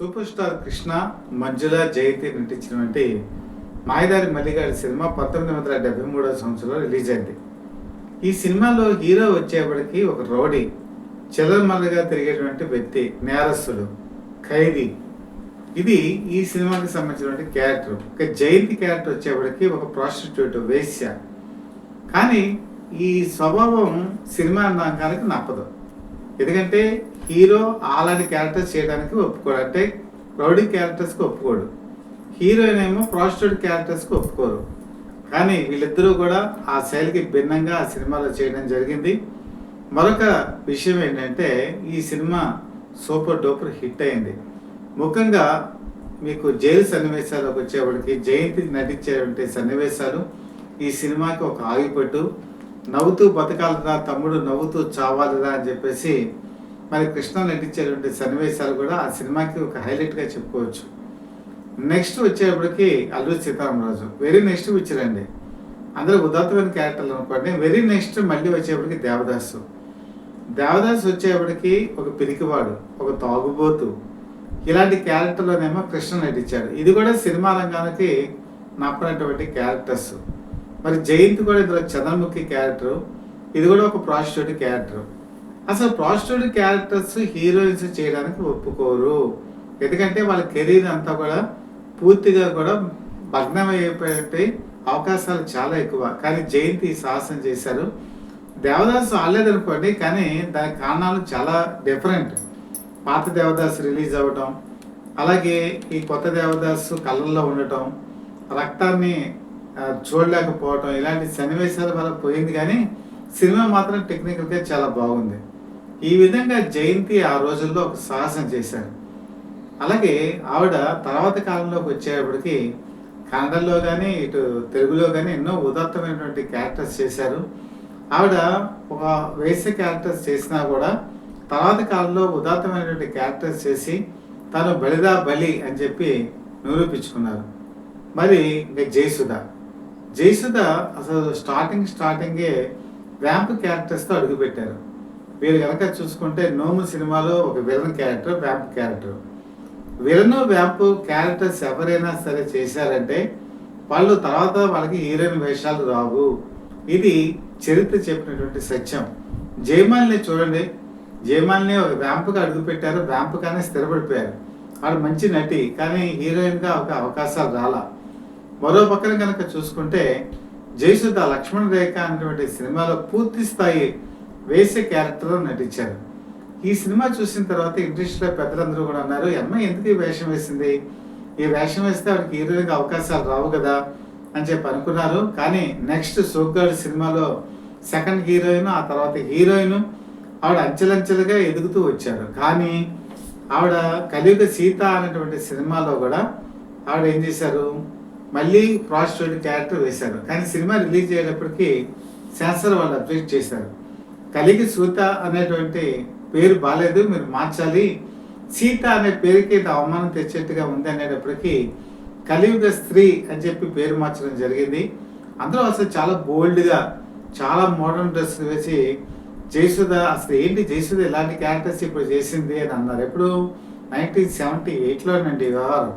Super star Krishna, మంజుల, జయంతి నటించినటువంటి మాయదారి మల్లిగాడి cinema 1973 సంవత్సరంలో రిలీజ్ అయింది. ఈ సినిమాలో హీరో వచ్చేప్పటికి ఒక రౌడీ, చిల్లరమల్లగా తిరిగేటువంటి వ్యక్తి, నేరస్తుడు, ఖైదీ. ఇది ఈ సినిమాకి సంబంధించినటువంటి క్యారెక్టర్. ఇక జయంతి క్యారెక్టర్ వచ్చేప్పటికి ఒక ప్రాస్టిట్యూట్, వేశ్య. కానీ ఈ స్వభావం సినిమా రంగానికి నప్పదు. ఎందుకంటే హీరో అలాంటి క్యారెక్టర్స్ చేయడానికి ఒప్పుకోడు. అంటే రౌడీ క్యారెక్టర్స్కి ఒప్పుకోడు. హీరోయిన్ ఏమో ప్రాస్టిట్యూట్ క్యారెక్టర్స్కి ఒప్పుకోరు. కానీ వీళ్ళిద్దరూ కూడా ఆ శైలికి భిన్నంగా ఆ సినిమాలో చేయడం జరిగింది. మరొక విషయం ఏంటంటే ఈ సినిమా సూపర్ డూపర్ హిట్ అయింది. ముఖ్యంగా మీకు జైలు సన్నివేశాలకు వచ్చేవాడికి జయంతి నటించేటువంటి సన్నివేశాలు ఈ సినిమాకి ఒక ఆగిపట్టు. నవ్వుతూ బతకాలరా తమ్ముడు, నవ్వుతూ చావాలిరా అని చెప్పేసి మరి కృష్ణ నటించేటువంటి సన్నివేశాలు కూడా ఆ సినిమాకి ఒక హైలైట్గా చెప్పుకోవచ్చు. నెక్స్ట్ వచ్చేప్పటికి అల్లూరి సీతారామరాజు, వెరీ నెక్స్ట్ వచ్చారండి. అందరూ ఉదాత్తమైన క్యారెక్టర్లు అనుకోండి. వెరీ నెక్స్ట్ మళ్ళీ వచ్చేప్పటికి దేవదాసు. దేవదాసు వచ్చేప్పటికి ఒక పిరికివాడు, ఒక తాగుబోతు, ఇలాంటి క్యారెక్టర్లోనేమో కృష్ణ నటించాడు. ఇది కూడా సినిమా రంగానికి నప్పనటువంటి క్యారెక్టర్స్. మరి జయంతి కూడా ఇందులో చంద్రముఖి క్యారెక్టర్, ఇది కూడా ఒక ప్రాస్టిట్యూట్ క్యారెక్టర్. అసలు ప్రాస్టిట్యూట్ క్యారెక్టర్స్ హీరోయిన్స్ చేయడానికి ఒప్పుకోరు. ఎందుకంటే వాళ్ళ కెరీర్ అంతా కూడా పూర్తిగా కూడా భగ్నమైపోయే అవకాశాలు చాలా ఎక్కువ. కానీ జయంతి సాహసం చేశారు. దేవదాసు ఆడలేదనుకోండి, కానీ దానికి కారణాలు చాలా డిఫరెంట్. పాత దేవదాసు రిలీజ్ అవ్వటం, అలాగే ఈ కొత్త దేవదాసు కళ్ళల్లో ఉండటం, రక్తాన్ని చూడలేకపోవటం, ఇలాంటి సన్నివేశాల వల్ల పోయింది. కానీ సినిమా మాత్రం టెక్నికల్గా చాలా బాగుంది. ఈ విధంగా జయంతి ఆ రోజుల్లో ఒక సాహసం చేశారు. అలాగే ఆవిడ తర్వాత కాలంలోకి వచ్చేటప్పటికి కన్నడలో కానీ ఇటు తెలుగులో కానీ ఎన్నో ఉదాత్తమైనటువంటి క్యారెక్టర్స్ చేశారు. ఆవిడ ఒక వేసే క్యారెక్టర్స్ చేసినా కూడా తర్వాత కాలంలో ఉదాత్తమైనటువంటి క్యారెక్టర్స్ చేసి తను బలిదా బలి అని చెప్పి నిరూపించుకున్నారు. మరి ఇంకా జయసుధ అసలు స్టార్టింగే వ్యాంప్ క్యారెక్టర్స్తో అడుగుపెట్టారు. వీరు కనుక చూసుకుంటే నోము సినిమాలో ఒక villain character, vamp character. Villain vamp characters ఎవరైనా సరే చేశారంటే వాళ్ళు తర్వాత వాళ్ళకి హీరోయిన్ వేషాలు రావు. ఇది చరిత్ర చెప్పినటువంటి సత్యం. జయమాలిని చూడండి, జయమాలిని ఒక వ్యాంప్గా అడుగుపెట్టారు, వ్యాంప్గానే స్థిరపడిపోయారు. ఆవిడ మంచి నటి, కానీ హీరోయిన్గా ఒక అవకాశాలు రాలా. మరో పక్కన కనుక చూసుకుంటే జయసుధ లక్ష్మణ రేఖ అనేటువంటి సినిమాలో పూర్తి స్థాయి వేసే క్యారెక్టర్లో నటించారు. ఈ సినిమా చూసిన తర్వాత ఇండస్ట్రీలో పెద్దలందరూ కూడా అన్నారు, అమ్మాయి ఎందుకు ఈ వేషం వేసింది, ఈ వేషం వేస్తే ఆవిడకి హీరోయిన్గా అవకాశాలు రావు కదా అని చెప్పి అనుకున్నారు. కానీ నెక్స్ట్ సోగ్గాడు సినిమాలో సెకండ్ హీరోయిన్, ఆ తర్వాత హీరోయిన్ ఆవిడ అంచెలంచెలుగా ఎదుగుతూ వచ్చారు. కానీ ఆవిడ కలియుగ సీత అనేటువంటి సినిమాలో కూడా ఆవిడ ఏం చేశారు, మళ్ళీ ప్రాస్టిట్యూట్ క్యారెక్టర్ వేశారు. కానీ సినిమా రిలీజ్ అయ్యేటప్పటికి సెన్సార్ వాళ్ళు అబ్జెక్ట్ చేశారు. కలిగి సీత అనేటువంటి పేరు బాగాలేదు, మీరు మార్చాలి, సీత అనే పేరుకి అవమానం తెచ్చేట్టుగా ఉంది అనేటప్పటికీ కలియుగ స్త్రీ అని చెప్పి పేరు మార్చడం జరిగింది. అందరూ అసలు చాలా బోల్డ్గా చాలా మోడర్న్ డ్రెస్సులు వేసి జయసుధ అసలు ఏంటి జయసుధ ఇలాంటి క్యారెక్టర్స్ ఇప్పుడు చేసింది అని అన్నారు. ఎప్పుడు 1978లోనండి వ్యవహారం.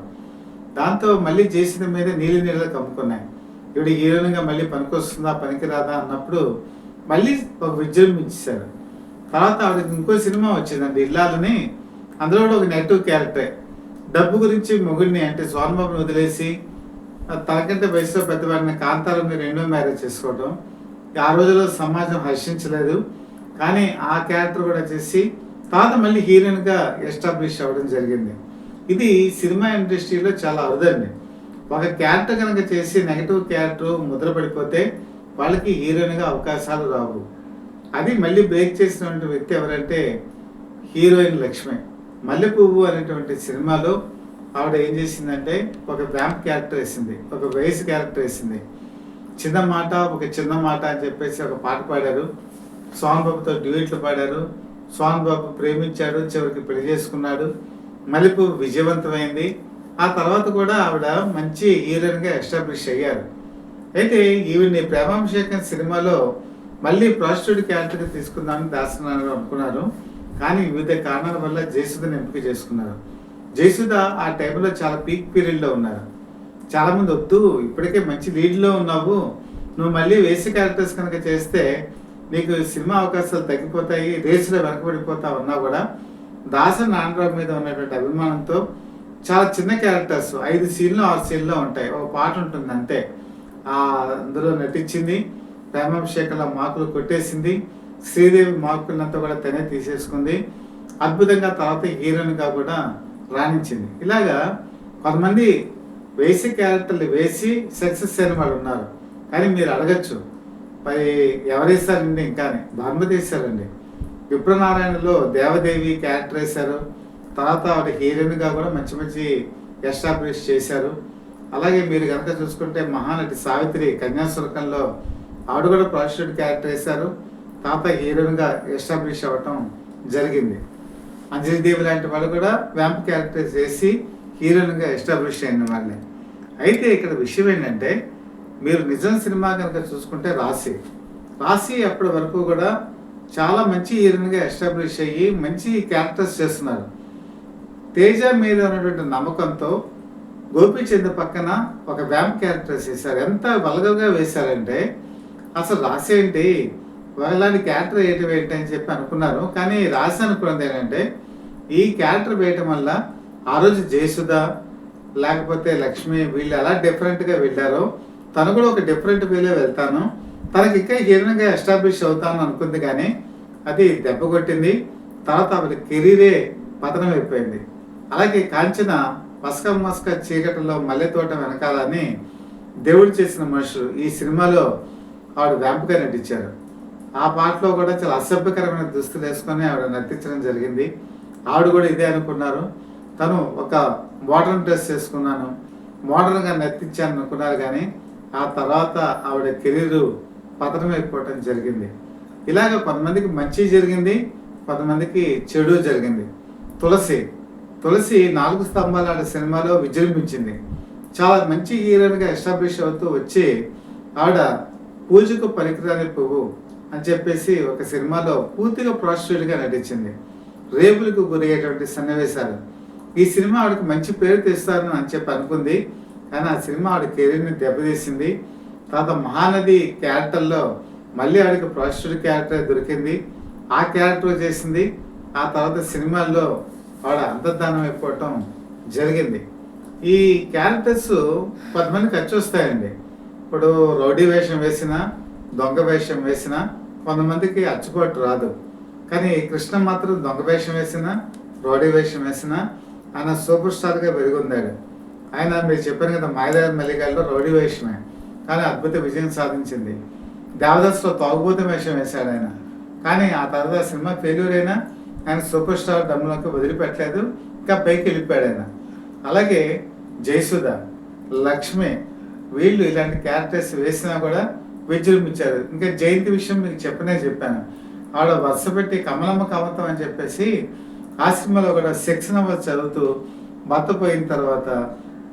దాంతో మళ్ళీ జయసుధ మీద నీళ్ళు కమ్ముకున్నాయి. ఇవిడ హీరోయిన్గా మళ్ళీ పనికొస్తుందా పనికిరాదా అన్నప్పుడు మళ్ళీ ఒక విజృంభించారు. తర్వాత ఆవిడకి ఇంకో సినిమా వచ్చిందండి, ఇల్లాలని. అందులో కూడా ఒక నెగిటివ్ క్యారెక్టర్, డబ్బు గురించి మొగుడిని అంటే సోనబాబుని వదిలేసి తనకంటే వయసులో పెద్దవాడిని కాంతారావుని రెండో మ్యారేజ్ చేసుకోవడం. ఆ రోజుల్లో సమాజం హర్షించలేదు. కానీ ఆ క్యారెక్టర్ కూడా చేసి తర్వాత మళ్ళీ హీరోయిన్గా ఎస్టాబ్లిష్ అవ్వడం జరిగింది. ఇది సినిమా ఇండస్ట్రీలో చాలా అరుదండి. ఒక క్యారెక్టర్ కనుక చేసి నెగిటివ్ క్యారెక్టర్ ముద్ర పడిపోతే వాళ్ళకి హీరోయిన్గా అవకాశాలు రావు. అది మళ్ళీ బ్రేక్ చేసినటువంటి వ్యక్తి ఎవరంటే హీరోయిన్ లక్ష్మి. మల్లెపువ్వు అనేటువంటి సినిమాలో ఆవిడ ఏం చేసిందంటే ఒక వ్యాంప్ క్యారెక్టర్ వేసింది, ఒక వయసు క్యారెక్టర్ వేసింది. చిన్న మాట ఒక చిన్న మాట అని చెప్పేసి ఒక పాట పాడారు. సోనబాబుతో డ్యూయెట్లు పాడారు. సోనబాబు ప్రేమించాడు, చివరికి పెళ్లి చేసుకున్నాడు. మల్లెపువ్వు విజయవంతమైంది. ఆ తర్వాత కూడా ఆవిడ మంచి హీరోయిన్గా ఎస్టాబ్లిష్ అయ్యారు. అయితే ఈవిడ్ని ప్రేమాభిషేకం సినిమాలో మళ్ళీ ప్రాస్టిట్యూట్ క్యారెక్టర్గా తీసుకుందామని దాసనారాయణ అనుకున్నారు. కానీ వివిధ కారణాల వల్ల జయసుధని ఎంపిక చేసుకున్నారు. జయసుధ ఆ టైంలో చాలా పీక్ పీరియడ్లో ఉన్నారు. చాలామంది వద్దు, ఇప్పటికే మంచి లీడ్లో ఉన్నావు, నువ్వు మళ్ళీ వేసి క్యారెక్టర్స్ కనుక చేస్తే నీకు సినిమా అవకాశాలు తగ్గిపోతాయి, రేసులో వెనకబడిపోతావు అన్నా కూడా దాసరి నారాయణరావు మీద ఉన్నటువంటి అభిమానంతో చాలా చిన్న క్యారెక్టర్స్ 5 సీన్లు 6 సీన్లో ఉంటాయి, ఒక పాట ఉంటుంది అంతే. అందులో నటించింది. ప్రేమాభిషేకంలో మార్కులు కొట్టేసింది. శ్రీదేవి మార్కులంతా కూడా తనే తీసేసుకుంది. అద్భుతంగా తర్వాత హీరోయిన్గా కూడా రాణించింది. ఇలాగా కొంతమంది వేసి క్యారెక్టర్లు వేసి సక్సెస్ అయిన వాళ్ళు ఉన్నారు. కానీ మీరు అడగచ్చు, మరి ఎవరేసారండి? ఇంకానే భానుమతి వేశారండి. విప్రనారాయణలో దేవదేవి క్యారెక్టర్ వేశారు. తర్వాత ఆవిడ హీరోయిన్గా కూడా మంచి మంచి ఎస్టాబ్లిష్ చేశారు. అలాగే మీరు కనుక చూసుకుంటే మహానటి సావిత్రి కన్యాశుల్కంలో ఆవిడ కూడా ప్రాస్టిట్యూట్ క్యారెక్టర్ వేశారు. తర్వాత హీరోయిన్గా ఎస్టాబ్లిష్ అవ్వటం జరిగింది. అంజలిదేవి లాంటి వాళ్ళు కూడా వ్యాంప్ క్యారెక్టర్స్ వేసి హీరోయిన్గా ఎస్టాబ్లిష్ అయిన వాళ్ళే. అయితే ఇక్కడ విషయం ఏంటంటే, మీరు నిజం సినిమా కనుక చూసుకుంటే రాశి అప్పటి వరకు కూడా చాలా మంచి హీరోయిన్గా ఎస్టాబ్లిష్ అయ్యి మంచి క్యారెక్టర్స్ చేస్తున్నారు. తేజ మీద ఉన్నటువంటి నమ్మకంతో గోపీచంద్ పక్కన ఒక వ్యాంప్ క్యారెక్టర్స్ వేశారు. ఎంత వల్గర్గా వేశారంటే అసలు రాశి ఏంటి, వాళ్ళని క్యారెక్టర్ వేయటం ఏంటి అని చెప్పి అనుకున్నారు. కానీ రాశి అనుకున్నది ఏంటంటే, ఈ క్యారెక్టర్ వేయటం వల్ల ఆ రోజు జయసుధ లేకపోతే లక్ష్మి వీళ్ళు ఎలా డిఫరెంట్గా వెళ్ళారో తను కూడా ఒక డిఫరెంట్ వేలో వెళ్తాను, తనకి ఇంకా హీరోయిన్గా ఎస్టాబ్లిష్ అవుతాను అనుకుంది. కానీ అది దెబ్బ కొట్టింది. తర్వాత ఆవిడ కెరీరే పతనం అయిపోయింది. అలాగే కాంచన మస్క చీకటిలో మల్లె తోట వెనకాలని దేవుడు చేసిన మనుషులు ఈ సినిమాలో ఆవిడ వ్యాంపుగా నటించారు. ఆ పాటలో కూడా చాలా అసభ్యకరమైన దుస్తులు వేసుకొని ఆవిడ నటించడం జరిగింది. ఆవిడ కూడా ఇదే అనుకున్నారు, తను ఒక మోడర్న్ డ్రెస్ వేసుకున్నాను, మోడర్న్గా నటించాను అనుకున్నారు. కానీ ఆ తర్వాత ఆవిడ కెరీరు పతనం అయిపోవటం జరిగింది. ఇలాగ కొంతమందికి మంచి జరిగింది, కొంతమందికి చెడు జరిగింది. తులసి 4 స్తంభాల ఆడ సినిమాలో విజృంభించింది. చాలా మంచి హీరోయిన్గా ఎస్టాబ్లిష్ అవుతూ వచ్చి ఆవిడ పూజకు పనికిరాని పువ్వు అని చెప్పేసి ఒక సినిమాలో పూర్తిగా ప్రాస్టిట్యూట్గా నటించింది. రేపులకు గురయ్యేటువంటి సన్నివేశాలు. ఈ సినిమా ఆవిడకి మంచి పేరు తెస్తారని అని చెప్పి అనుకుంది. కానీ ఆ సినిమా ఆవిడ కెరీర్ని దెబ్బతీసింది. తర్వాత మహానది క్యారెక్టర్లో మళ్ళీ ఆవిడకి ప్రాస్టిట్యూట్ క్యారెక్టర్ దొరికింది, ఆ క్యారెక్టర్ చేసింది. ఆ తర్వాత సినిమాల్లో ఆవిడ అంతర్ధానం అయిపోవటం జరిగింది. ఈ క్యారెక్టర్స్ కొంతమంది ఖర్చు వస్తాయండి. ఇప్పుడు రౌడీ వేషం వేసినా, దొంగ వేషం వేసినా కొంతమందికి అచ్చుబాటు రాదు. కానీ కృష్ణ మాత్రం దొంగ వేషం వేసినా, రౌడీ వేషం వేసినా ఆయన సూపర్ స్టార్గా పెరుగుందాడు. ఆయన మీరు చెప్పాను కదా, మాయదారి మల్లిగాల్లో రౌడీ వేషమే, కానీ అద్భుత విజయం సాధించింది. దేవదాస్లో తాగుబోతు వేషం వేశాడు ఆయన. కానీ ఆ తర్వాత సినిమా ఫెయిల్యూర్ అయినా ఆయన సూపర్ స్టార్ డమ్ములోకి వదిలిపెట్టలేదు, ఇంకా పైకి వెళ్ళిపోయాడు ఆయన. అలాగే జయసుధ, లక్ష్మి వీళ్ళు ఇలాంటి క్యారెక్టర్స్ వేసినా కూడా విజృంభించారు. ఇంకా జయంతి విషయం మీకు చెప్పాను. ఆవిడ వరుస పెట్టి కమలమ్మ కమతం అని చెప్పేసి ఆ సినిమాలో కూడా సెక్స్ నవల్ చదువుతూ భర్త పోయిన తర్వాత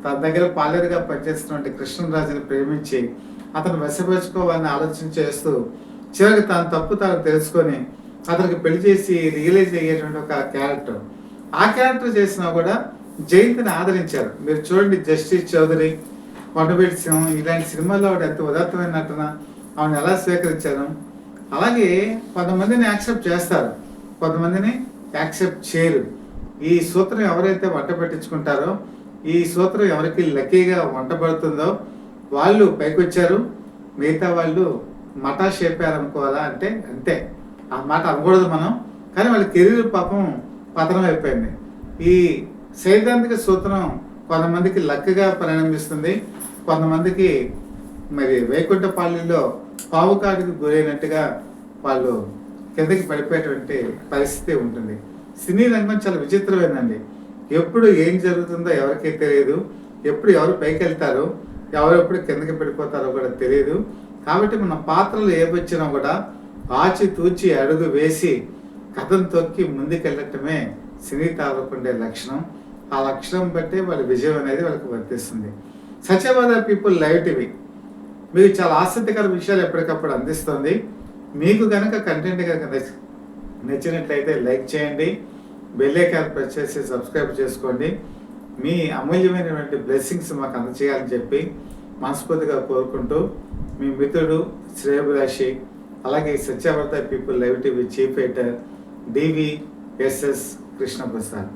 తన దగ్గర పాలేరుగా పనిచేస్తున్నటువంటి కృష్ణరాజుని ప్రేమించి అతను వశపరుచుకోవాలని ఆలోచన చేస్తూ చివరికి తన తప్పు తాను తెలుసుకొని అతనికి పెళ్లి చేసి రియలైజ్ అయ్యేటువంటి ఒక క్యారెక్టర్. ఆ క్యారెక్టర్ చేసినా కూడా జయంతిని ఆదరించారు. మీరు చూడండి, జస్టిస్ చౌదరి, కొండవీటి సింహం ఇలాంటి సినిమాల్లో ఆవిడ ఎంత ఉదాత్తమైన నటన, ఆవిడని ఎలా స్వీకరించారు. అలాగే కొంతమందిని యాక్సెప్ట్ చేస్తారు, కొంతమందిని యాక్సెప్ట్ చేయరు. ఈ సూత్రం ఎవరైతే వంట పెట్టించుకుంటారో, ఈ సూత్రం ఎవరికి లక్కీగా వంట పడుతుందో వాళ్ళు పైకి వచ్చారు, మిగతా వాళ్ళు మటా షేపారు అనుకోవాలా అంటే అంతే. ఆ మాట అనకూడదు మనం, కానీ వాళ్ళ కెరీర్ పాపం పతనం అయిపోయింది. ఈ సైద్ధాంతిక సూత్రం కొంతమందికి లక్కగా పరిణమిస్తుంది, కొంతమందికి మరి వైకుంఠపాళిలో పావుకాడికి గురైనట్టుగా వాళ్ళు కిందకి పడిపోయేటువంటి పరిస్థితి ఉంటుంది. సినీ రంగం చాలా విచిత్రమైందండి. ఎప్పుడు ఏం జరుగుతుందో ఎవరికీ తెలియదు, ఎప్పుడు ఎవరు పైకి వెళ్తారో ఎవరెప్పుడు కిందకి పడిపోతారో కూడా తెలియదు. కాబట్టి మన పాత్రలు ఏవొచ్చినా కూడా ఆచి తూచి అడుగు వేసి కథను తొక్కి ముందుకెళ్ళటమే సినీ తాలూకుండే లక్షణం. ఆ లక్షణం బట్టి వాళ్ళ విజయం అనేది వాళ్ళకి వర్తిస్తుంది. సత్యవాద పీపుల్ లైవ్ టీవీ మీకు చాలా ఆసక్తికర విషయాలు ఎప్పటికప్పుడు అందిస్తుంది. మీకు కనుక కంటెంట్ కనుక నచ్చినట్లయితే లైక్ చేయండి, బెల్ ఐకాన్ ప్రెస్ చేసి సబ్స్క్రైబ్ చేసుకోండి. మీ అమూల్యమైనటువంటి బ్లెస్సింగ్స్ మాకు అందజేయాలని చెప్పి మనస్ఫూర్తిగా కోరుకుంటూ మీ మిత్రుడు శ్రేయభిలాషి, అలాగే Satyavarta people live TV chief editor DVSS Krishnaprasad.